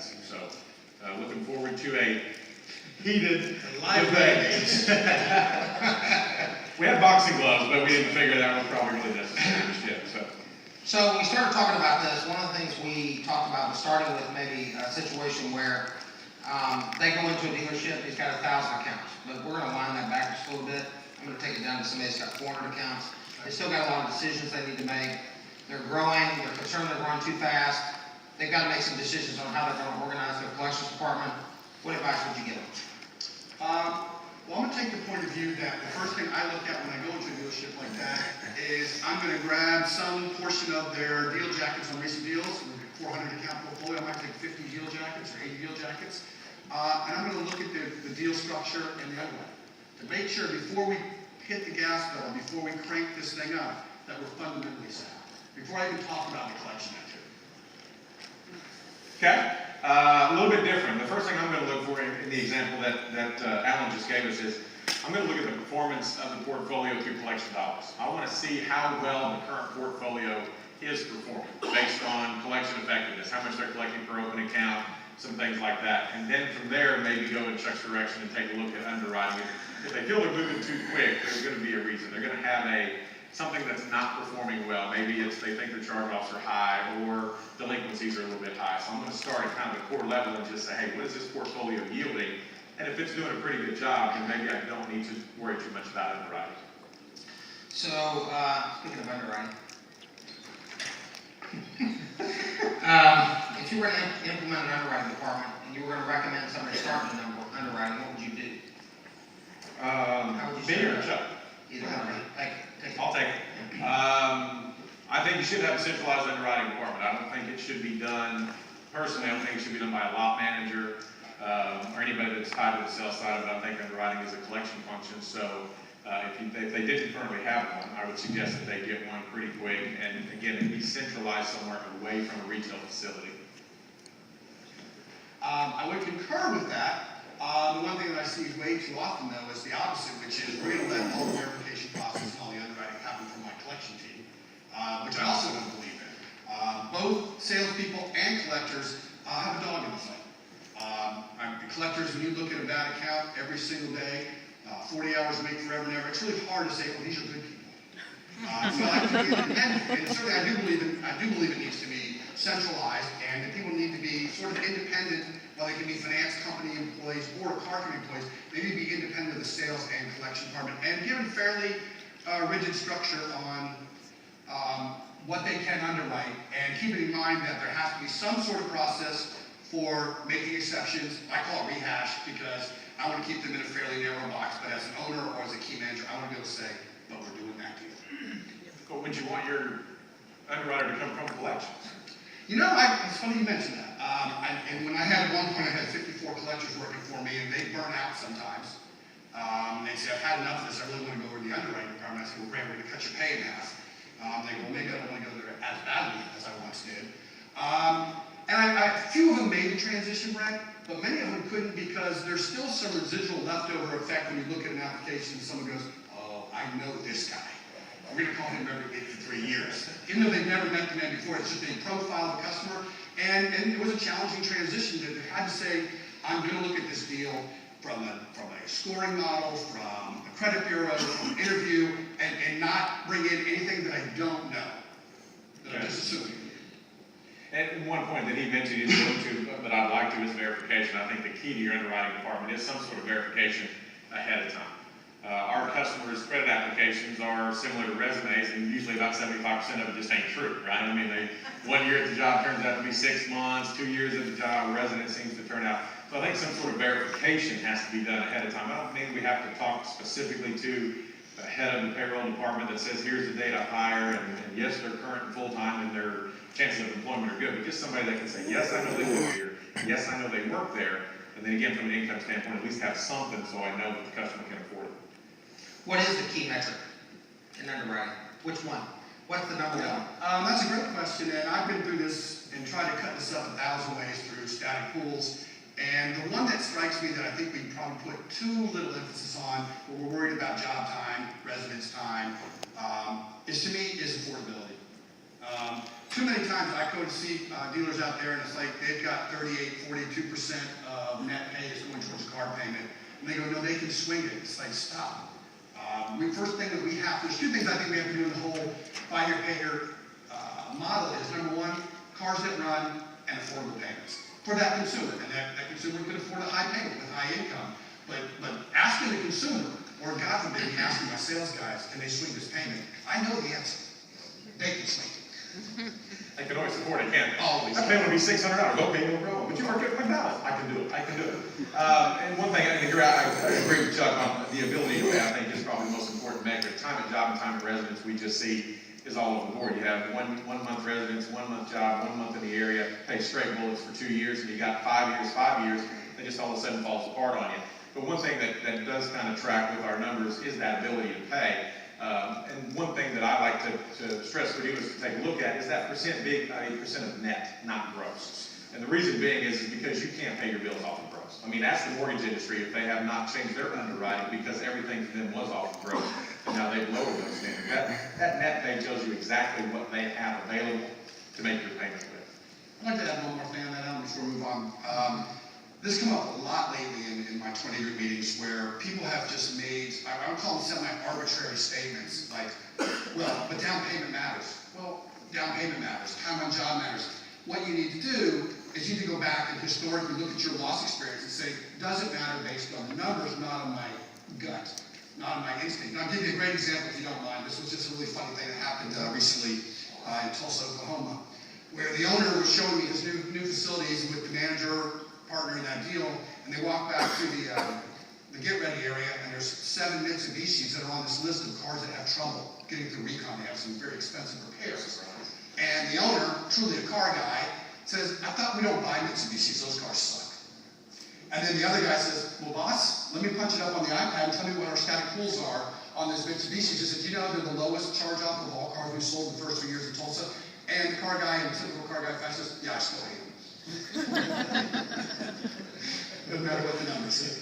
discussing. So looking forward to a heated live debate. We had boxing gloves, but we didn't figure that was probably really necessary just yet. So we started talking about this. One of the things we talked about was starting with maybe a situation where they go into a dealership, he's got 1,000 accounts, but we're going to line that back just a little bit. I'm going to take it down to somebody that's got 400 accounts. They still got a lot of decisions they need to make. They're growing, they're concerned they're growing too fast. They've got to make some decisions on how they're going to organize their collections department. What advice would you give them? Well, I'm going to take the point of view that the first thing I look at when I go into a dealership like that is I'm going to grab some portion of their deal jackets on recent deals. 400 account portfolio, I might take 50 deal jackets or 80 deal jackets. And I'm going to look at the deal structure and the underwriting to make sure before we hit the gas pedal, before we crank this thing up, that we're fundamentally sound. Before I even talk about the collection activity. Okay, a little bit different. The first thing I'm going to look for in the example that Alan just gave us is I'm going to look at the performance of the portfolio through collection dollars. I want to see how well the current portfolio is performing based on collection effectiveness, how much they're collecting per open account, some things like that. And then from there, maybe go in Chuck's direction and take a look at underwriting. If they feel they're moving too quick, there's going to be a reason. They're going to have something that's not performing well. Maybe it's they think their charge-offs are high or delinquencies are a little bit high. So I'm going to start at kind of the core level and just say, hey, what is this portfolio yielding? And if it's doing a pretty good job, then maybe I don't need to worry too much about underwriting. So, speaking of underwriting, if you were to implement an underwriting department and you were going to recommend somebody starting underwriting, what would you do? How would you Me or Chuck? Either one. I'll take it. I think you should have a centralized underwriting department. I don't think it should be done, personally, I don't think it should be done by a lot manager or anybody that's tied to the sales side of it. I think underwriting is a collection function. So if they didn't currently have one, I would suggest that they get one pretty quick. And again, it'd be centralized somewhere away from a retail facility. I would concur with that. The one thing that I see way too often, though, is the opposite, which is we're going to let all the verification process and all the underwriting happen from my collection team, which I also don't believe in. Both salespeople and collectors have a dog in the fight. The collectors, when you look at a bad account every single day, 40 hours a week, forever and ever, it's really hard to say, well, these are good people. So I like to be independent, and certainly I do believe it needs to be centralized, and that people need to be sort of independent. While they can be finance company employees or car company employees, they need to be independent of the sales and collection department and given fairly rigid structure on what they can underwrite, and keeping in mind that there has to be some sort of process for making exceptions. I call it rehash because I want to keep them in a fairly narrow box, but as an owner or as a key manager, I want to be able to say, but we're doing that deal. But would you want your underwriter to come from collections? You know, it's funny you mentioned that. And when I had at one point, I had 54 collectors working for me, and they burn out sometimes. They say, I've had enough of this, I really want to go over to the underwriting department. I said, well, Graham, we're going to cut your pay in half. They go, well, maybe I don't want to go there as badly as I once did. And a few of them made the transition, Brad, but many of them couldn't because there's still some residual leftover effect when you look at an application and someone goes, oh, I know this guy. We're going to call him every week for 3 years. Even though they've never met the man before, it's just a profile of the customer. And it was a challenging transition that they had to say, I'm going to look at this deal from a scoring model, from a credit bureau, from an interview, and not bring in anything that I don't know. That I'm just assuming. And one point that he mentioned he didn't go to, but I'd like to, is verification. I think the key to your underwriting department is some sort of verification ahead of time. Our customers' credit applications are similar to resumes, and usually about 75% of it just ain't true, right? I mean, 1 year at the job turns out to be 6 months, 2 years at the job, resident seems to turn out. So I think some sort of verification has to be done ahead of time. I don't mean we have to talk specifically to the head of the payroll department that says, here's the date I hire, and yes, they're current and full-time, and their chances of employment are good, but just somebody that can say, yes, I know they live here, yes, I know they work there, and then again, from an income standpoint, at least have something so I know that the customer can afford it. What is the key metric in underwriting? Which one? What's the number one? That's a great question, and I've been through this and tried to cut this up 1,000 ways through static pools. And the one that strikes me that I think we probably put too little emphasis on, when we're worried about job time, residence time, is to me is affordability. too many times I go to see dealers out there and it's like they've got 38, 42% of net pay is going towards a car payment. And they go, no, they can swing it. It's like, stop. First thing that we have, there's two things I think we have to do in the whole buy here, pay here model is, number one, cars that run and affordable payments for that consumer. And that consumer can afford a high payment with high income. But asking the consumer, or God forbid, me asking my sales guys, can they swing this payment? I know the answer. They can swing it. They can always afford it, can't they? Always. That payment will be $600. Okay, no problem. But you work at McDonald's. I can do it. I can do it. And one thing, I agree with Chuck on the ability to pay. I think is probably the most important metric. Time at job and time at residence we just see is all over the board. You have one month residence, 1 month job, 1 month in the area, pay straight bullets for 2 years, and you got 5 years, it just all of a sudden falls apart on you. But one thing that does kind of track with our numbers is that ability to pay. And one thing that I like to stress for dealers to take a look at is that percent being a percent of net, not gross. And the reason being is because you can't pay your bills off of gross. I mean, ask the mortgage industry if they have not changed their underwriting because everything for them was off of gross, and now they've lowered those standards. That net pay tells you exactly what they have available to make your payment with. I'd like to add one more thing on that Alan, before we move on. This has come up a lot lately in my 20-group meetings where people have just made, I would call them semi-arbitrary statements, like, well, but down payment matters. Well, down payment matters. Time on job matters. What you need to do is you need to go back and historically look at your loss experience and say, does it matter based on the numbers, not on my gut, not on my instinct? And I'll give you a great example if you don't mind. This was just a really funny thing that happened recently in Tulsa, Oklahoma, where the owner was showing me his new facilities with the manager, partner in that deal, and they walk back to the get-ready area, and there's 7 Mitsubishis that are on this list of cars that have trouble getting through recon. They have some very expensive repairs. And the owner, truly a car guy, says, I thought we don't buy Mitsubishis, those cars suck. And then the other guy says, well, boss, let me punch it up on the iPad and tell me what our static pools are on this Mitsubishi. He said, you know, they're the lowest charge-off of all cars we sold in the first 3 years in Tulsa. And the car guy, in typical car guy fashion, says, yeah, I still hate them. Doesn't matter what the numbers say.